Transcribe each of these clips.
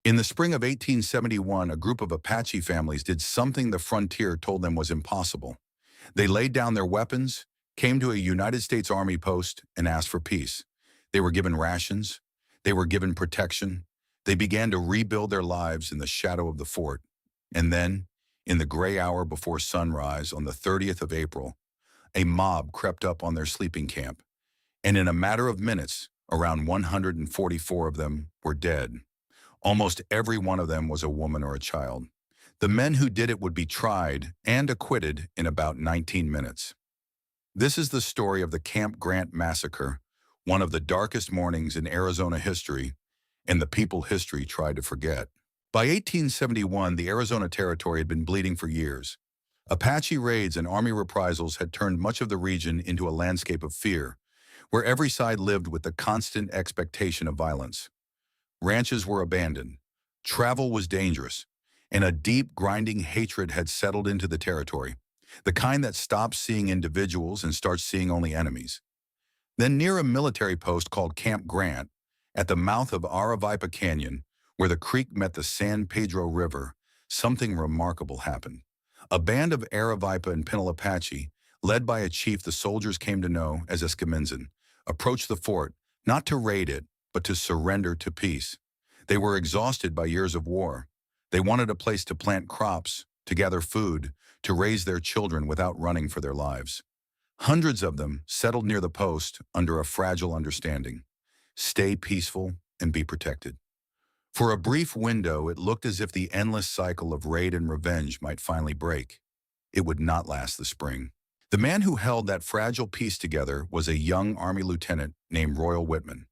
In the spring of 1871, a group of Apache families did something the frontier told them was impossible. They laid down their weapons, came to a United States Army post, and asked for peace. They were given rations. They were given protection. They began to rebuild their lives in the shadow of the fort. And then, in the gray hour before sunrise on the 30th of April, a mob crept up on their sleeping camp. And in a matter of minutes, around 144 of them were dead. Almost every one of them was a woman or a child. The men who did it would be tried and acquitted in about 19 minutes. This is the story of the Camp Grant Massacre, one of the darkest mornings in Arizona history, and the people history tried to forget. By 1871, the Arizona Territory had been bleeding for years. Apache raids and Army reprisals had turned much of the region into a landscape of fear, where every side lived with the constant expectation of violence. Ranches were abandoned, travel was dangerous, and a deep, grinding hatred had settled into the territory, the kind that stops seeing individuals and starts seeing only enemies. Then near a military post called Camp Grant, at the mouth of Aravaipa Canyon, where the creek met the San Pedro River, something remarkable happened. A band of Aravaipa and Pinal Apache, led by a chief the soldiers came to know as Escamizin, approached the fort, not to raid it, but to surrender to peace. They were exhausted by years of war. They wanted a place to plant crops, to gather food, to raise their children without running for their lives. Hundreds of them settled near the post under a fragile understanding. Stay peaceful and be protected. For a brief window, it looked as if the endless cycle of raid and revenge might finally break. It would not last the spring. The man who held that fragile peace together was a young Army lieutenant named Royal Whitman.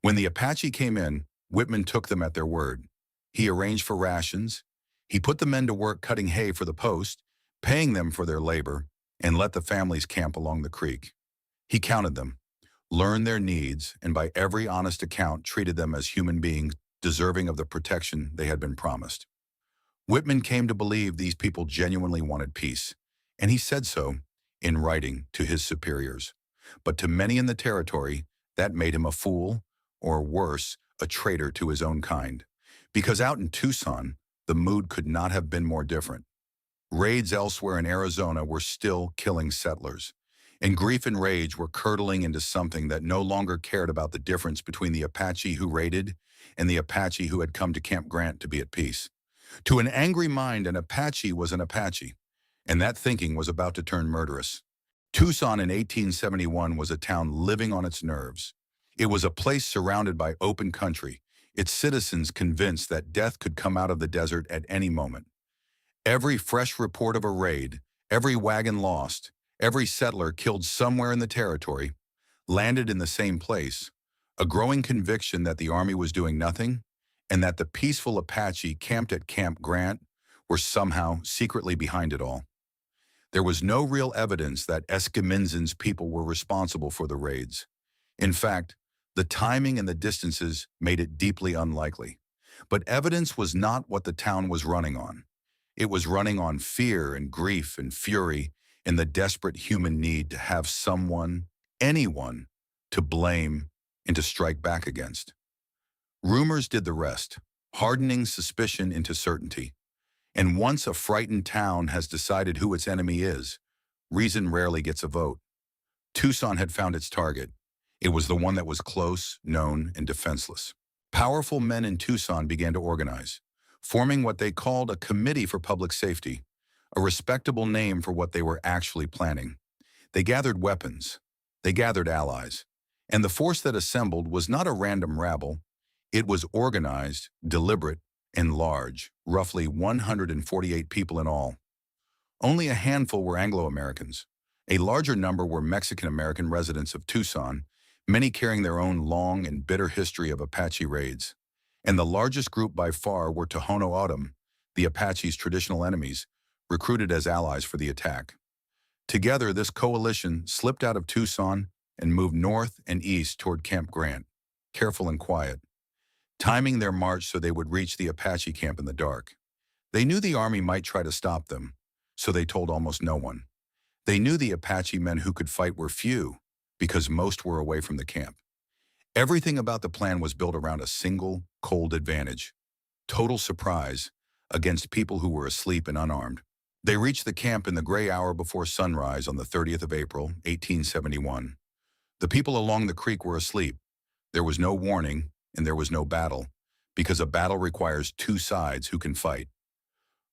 When the Apache came in, Whitman took them at their word. He arranged for rations. He put the men to work cutting hay for the post, paying them for their labor, and let the families camp along the creek. He counted them, learned their needs, and by every honest account treated them as human beings deserving of the protection they had been promised. Whitman came to believe these people genuinely wanted peace, and he said so in writing to his superiors. But to many in the territory, that made him a fool, or worse, a traitor to his own kind. Because out in Tucson, the mood could not have been more different. Raids elsewhere in Arizona were still killing settlers, and grief and rage were curdling into something that no longer cared about the difference between the Apache who raided and the Apache who had come to Camp Grant to be at peace. To an angry mind, an Apache was an Apache, and that thinking was about to turn murderous. Tucson in 1871 was a town living on its nerves. It was a place surrounded by open country, its citizens convinced that death could come out of the desert at any moment. Every fresh report of a raid, every wagon lost, every settler killed somewhere in the territory, landed in the same place, a growing conviction that the Army was doing nothing, and that the peaceful Apache camped at Camp Grant were somehow secretly behind it all. There was no real evidence that Escamizin's people were responsible for the raids. In fact, the timing and the distances made it deeply unlikely. But evidence was not what the town was running on. It was running on fear and grief and fury and the desperate human need to have someone, anyone, to blame and to strike back against. Rumors did the rest, hardening suspicion into certainty. And once a frightened town has decided who its enemy is, reason rarely gets a vote. Tucson had found its target. It was the one that was close, known, and defenseless. Powerful men in Tucson began to organize, forming what they called a Committee for Public Safety, a respectable name for what they were actually planning. They gathered weapons. They gathered allies. And the force that assembled was not a random rabble. It was organized, deliberate, and large, roughly 148 people in all. Only a handful were Anglo-Americans. A larger number were Mexican-American residents of Tucson, many carrying their own long and bitter history of Apache raids. And the largest group by far were Tohono O'odham, the Apache's traditional enemies, recruited as allies for the attack. Together, this coalition slipped out of Tucson and moved north and east toward Camp Grant, careful and quiet, timing their march so they would reach the Apache camp in the dark. They knew the Army might try to stop them, so they told almost no one. They knew the Apache men who could fight were few, because most were away from the camp. Everything about the plan was built around a single, cold advantage: total surprise, against people who were asleep and unarmed. They reached the camp in the gray hour before sunrise on the 30th of April, 1871. The people along the creek were asleep. There was no warning, and there was no battle, because a battle requires two sides who can fight.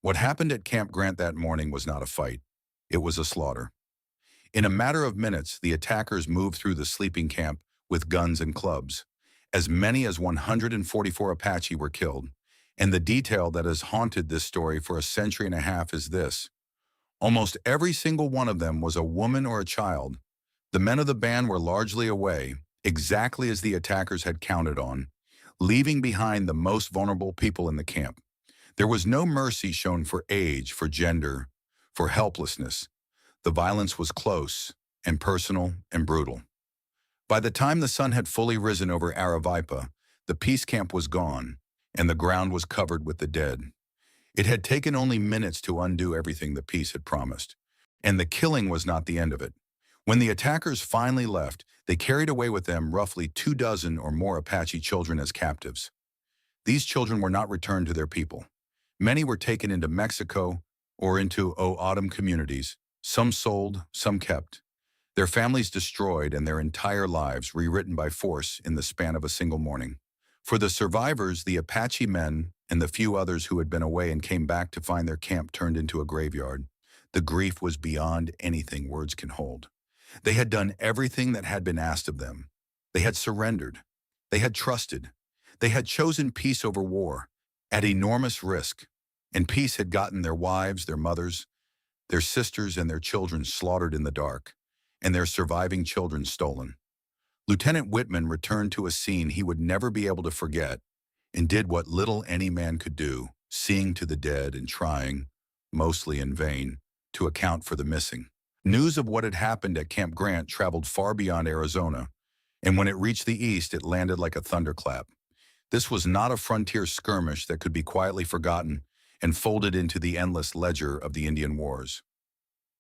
What happened at Camp Grant that morning was not a fight. It was a slaughter. In a matter of minutes, the attackers moved through the sleeping camp with guns and clubs. As many as 144 Apache were killed, and the detail that has haunted this story for a century and a half is this. Almost every single one of them was a woman or a child. The men of the band were largely away, exactly as the attackers had counted on, leaving behind the most vulnerable people in the camp. There was no mercy shown for age, for gender, for helplessness. The violence was close and personal and brutal. By the time the sun had fully risen over Aravaipa, the peace camp was gone, and the ground was covered with the dead. It had taken only minutes to undo everything the peace had promised, and the killing was not the end of it. When the attackers finally left, they carried away with them roughly 24 or more Apache children as captives. These children were not returned to their people. Many were taken into Mexico or into O'odham communities, some sold, some kept. Their families destroyed and their entire lives rewritten by force in the span of a single morning. For the survivors, the Apache men and the few others who had been away and came back to find their camp turned into a graveyard, the grief was beyond anything words can hold. They had done everything that had been asked of them. They had surrendered. They had trusted. They had chosen peace over war, at enormous risk, and peace had gotten their wives, their mothers, their sisters, and their children slaughtered in the dark, and their surviving children stolen. Lieutenant Whitman returned to a scene he would never be able to forget and did what little any man could do, seeing to the dead and trying, mostly in vain, to account for the missing. News of what had happened at Camp Grant traveled far beyond Arizona, and when it reached the east, it landed like a thunderclap. This was not a frontier skirmish that could be quietly forgotten and folded into the endless ledger of the Indian Wars.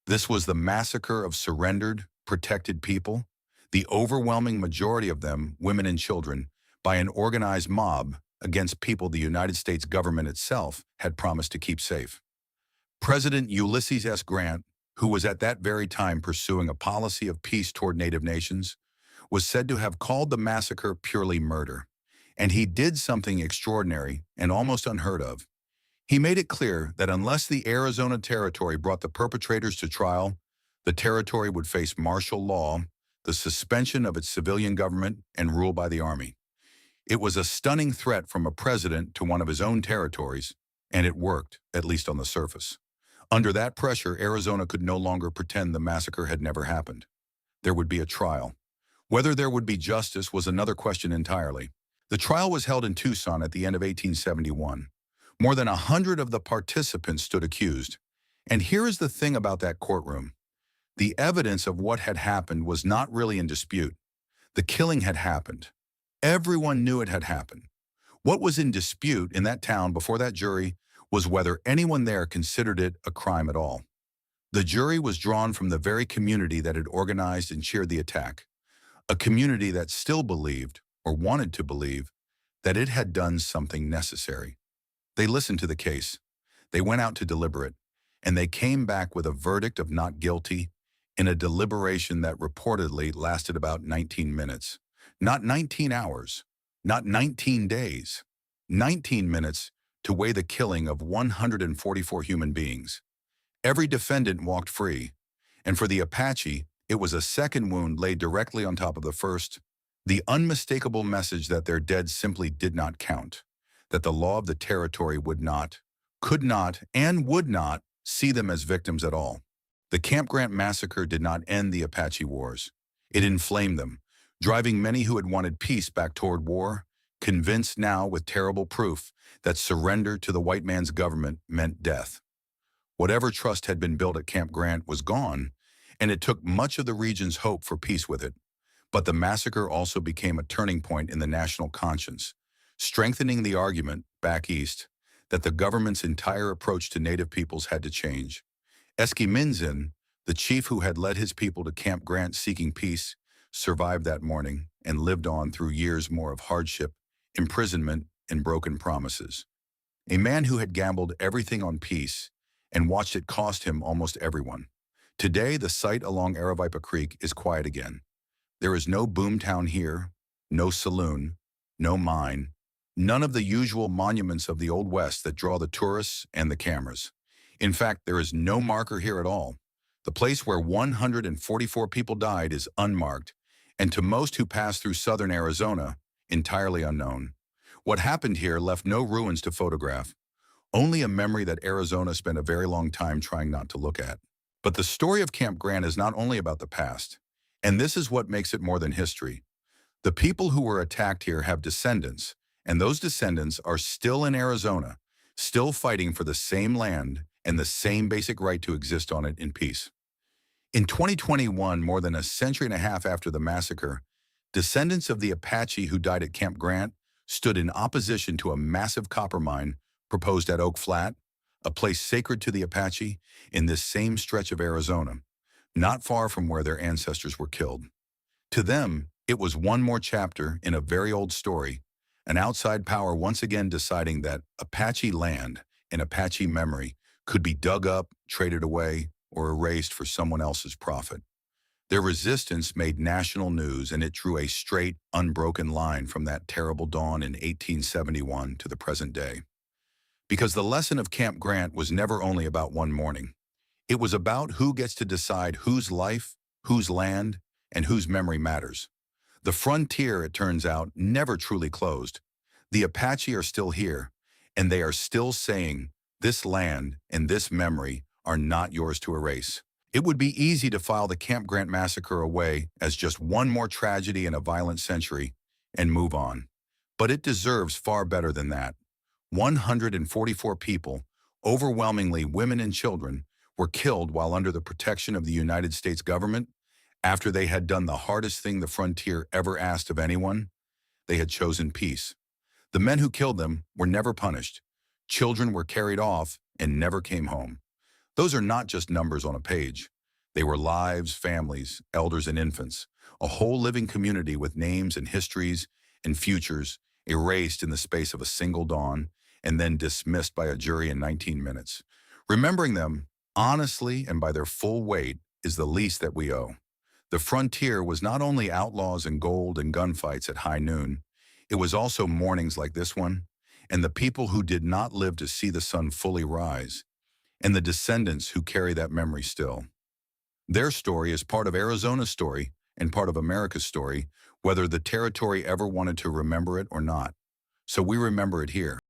This was the massacre of surrendered, protected people, the overwhelming majority of them women and children, by an organized mob against people the United States government itself had promised to keep safe. President Ulysses S. Grant, who was at that very time pursuing a policy of peace toward Native nations, was said to have called the massacre purely murder. And he did something extraordinary and almost unheard of. He made it clear that unless the Arizona Territory brought the perpetrators to trial, the territory would face martial law, the suspension of its civilian government, and rule by the Army. It was a stunning threat from a president to one of his own territories, and it worked, at least on the surface. Under that pressure, Arizona could no longer pretend the massacre had never happened. There would be a trial. Whether there would be justice was another question entirely. The trial was held in Tucson at the end of 1871. More than 100 of the participants stood accused. And here is the thing about that courtroom. The evidence of what had happened was not really in dispute. The killing had happened. Everyone knew it had happened. What was in dispute in that town before that jury was whether anyone there considered it a crime at all. The jury was drawn from the very community that had organized and cheered the attack, a community that still believed, or wanted to believe, that it had done something necessary. They listened to the case. They went out to deliberate, and they came back with a verdict of not guilty in a deliberation that reportedly lasted about 19 minutes. Not 19 hours, not 19 days, 19 minutes to weigh the killing of 144 human beings. Every defendant walked free, and for the Apache, it was a second wound laid directly on top of the first, the unmistakable message that their dead simply did not count, that the law of the territory would not, could not, and would not see them as victims at all. The Camp Grant Massacre did not end the Apache Wars. It inflamed them, driving many who had wanted peace back toward war, convinced now with terrible proof that surrender to the white man's government meant death. Whatever trust had been built at Camp Grant was gone, and it took much of the region's hope for peace with it. But the massacre also became a turning point in the national conscience, strengthening the argument, back east, that the government's entire approach to Native peoples had to change. Eski Minzin, the chief who had led his people to Camp Grant seeking peace, survived that morning and lived on through years more of hardship, imprisonment, and broken promises. A man who had gambled everything on peace and watched it cost him almost everyone. Today, the site along Aravaipa Creek is quiet again. There is no boomtown here, no saloon, no mine, none of the usual monuments of the Old West that draw the tourists and the cameras. In fact, there is no marker here at all. The place where 144 people died is unmarked, and to most who pass through southern Arizona, entirely unknown. What happened here left no ruins to photograph, only a memory that Arizona spent a very long time trying not to look at. But the story of Camp Grant is not only about the past, and this is what makes it more than history. The people who were attacked here have descendants, and those descendants are still in Arizona, still fighting for the same land and the same basic right to exist on it in peace. In 2021, more than a century and a half after the massacre, descendants of the Apache who died at Camp Grant stood in opposition to a massive copper mine proposed at Oak Flat, a place sacred to the Apache in this same stretch of Arizona, not far from where their ancestors were killed. To them, it was one more chapter in a very old story, an outside power once again deciding that Apache land and Apache memory could be dug up, traded away, or erased for someone else's profit. Their resistance made national news, and it drew a straight, unbroken line from that terrible dawn in 1871 to the present day. Because the lesson of Camp Grant was never only about one morning. It was about who gets to decide whose life, whose land, and whose memory matters. The frontier, it turns out, never truly closed. The Apache are still here, and they are still saying, this land and this memory are not yours to erase. It would be easy to file the Camp Grant Massacre away as just one more tragedy in a violent century and move on. But it deserves far better than that. 144 people, overwhelmingly women and children, were killed while under the protection of the United States government after they had done the hardest thing the frontier ever asked of anyone. They had chosen peace. The men who killed them were never punished. Children were carried off and never came home. Those are not just numbers on a page. They were lives, families, elders, and infants, a whole living community with names and histories and futures erased in the space of a single dawn and then dismissed by a jury in 19 minutes. Remembering them, honestly and by their full weight, is the least that we owe. The frontier was not only outlaws and gold and gunfights at high noon, it was also mornings like this one, and the people who did not live to see the sun fully rise, and the descendants who carry that memory still. Their story is part of Arizona's story and part of America's story, whether the territory ever wanted to remember it or not. So we remember it here.